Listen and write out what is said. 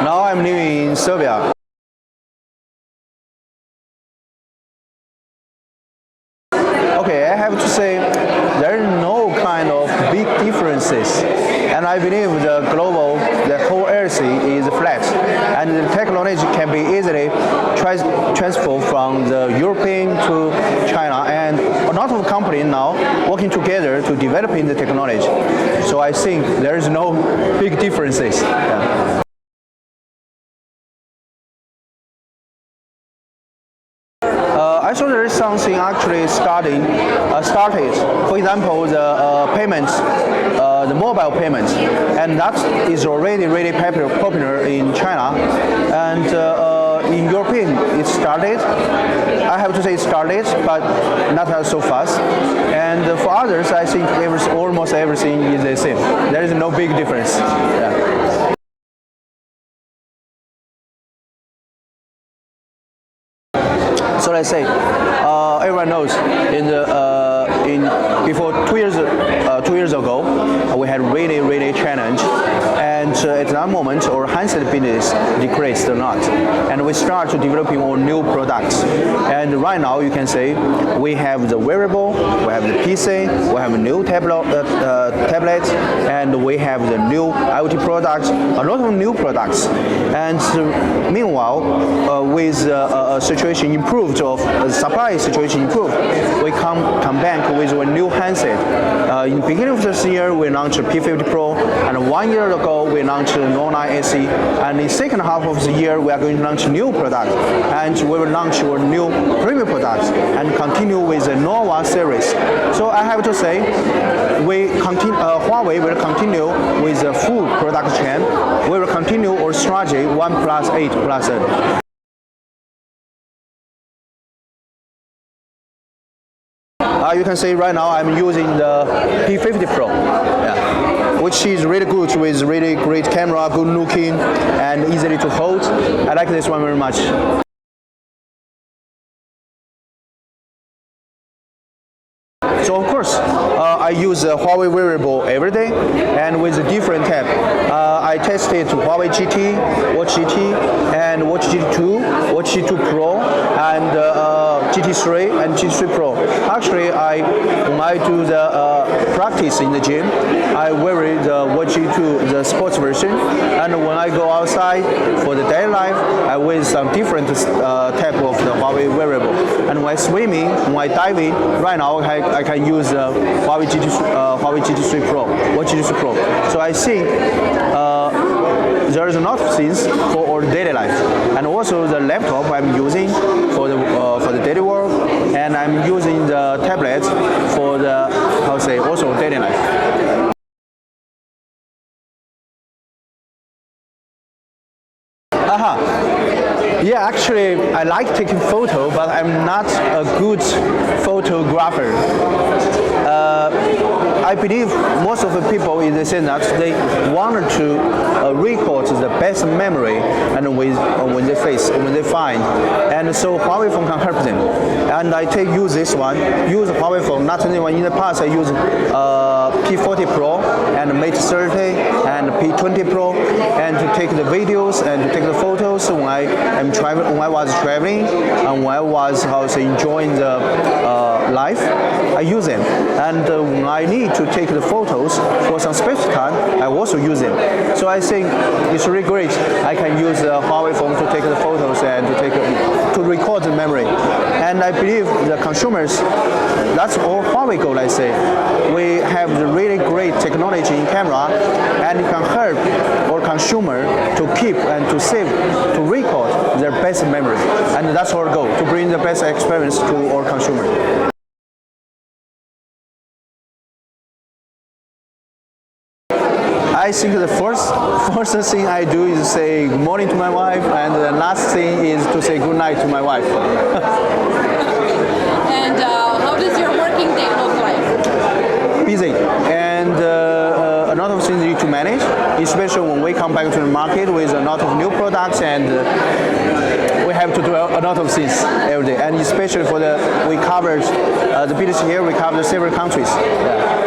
Now I'm living in Serbia. Okay, I have to say there is no kind of big differences, and I believe the whole Earth is flat, and the technology can be easily transferred from the European to China, and a lot of companies now working together to developing the technology. So I think there is no big differences. Yeah. I saw there is something actually started. For example, the payments, the mobile payments, and that is already really popular in China, and in European it started. I have to say it started, but not so fast. And for others, I think almost everything is the same. There is no big difference. Yeah. So let's say everyone knows before 2 years ago we had really challenge, and at that moment our handset business decreased a lot, and we start to developing our new products. And right now you can say we have the wearable, we have the PC, we have a new tablet, and we have the new IoT products, a lot of new products. And meanwhile, with situation improved, of supply situation improved, we come back with a new handset. In the beginning of this year, we launched P50 Pro, and 1 year ago we launched No9 SE, and in the second half of the year we are going to launch new products, and we will launch our new premium products and continue with the Nova series. So I have to say, Huawei will continue with the full product chain. We will continue our strategy 1+8+8. You can see right now I'm using the P50 Pro, yeah, which is really good with really great camera, good looking, and easily to hold. I like this one very much. So of course, I use a Huawei wearable every day, and with a different tab. I tested Huawei GT, Watch GT, and Watch GT2, Watch GT2 Pro, and GT3 and GT3 Pro. Actually, when I do the practice in the gym, I wear the Watch GT2, the sports version, and when I go outside for the daily life, I wear some different type of the Huawei wearable. And when swimming, when I diving, right now I can use Huawei GT3 Pro, Watch GT3 Pro. So I think there is a lot of things for our daily life, and also the laptop I'm using for the daily work, and I'm using the tablet for the also daily life. Yeah, actually, I like taking photo, but I'm not a good photographer. I believe most of the people in the sense that they wanted to record the best memory and when they find, and so Huawei phone can help them. And I use this one, use Huawei phone. Not only one in the past, I use P40 Pro and Mate 30 and P20 Pro, and to take the videos and to take the photos when I was traveling and when I was enjoying the life. I use them, and when I need to take the photos for some special time, I also use them. So I think it's really great. I can use the Huawei phone to take the photos and to record the memory. And I believe the consumers, that's all Huawei goal, I say. We have the really great technology in camera, and it can help our consumer to keep and to save, to record their best memory. And that's our goal, to bring the best experience to our consumer. I think the first thing I do is say good morning to my wife, and the last thing is to say good night to my wife. And how does your working day look like? Busy, and a lot of things need to manage, especially when we come back to the market with a lot of new products, and we have to do a lot of things every day. And especially we covered the business here, we covered several countries. Yeah.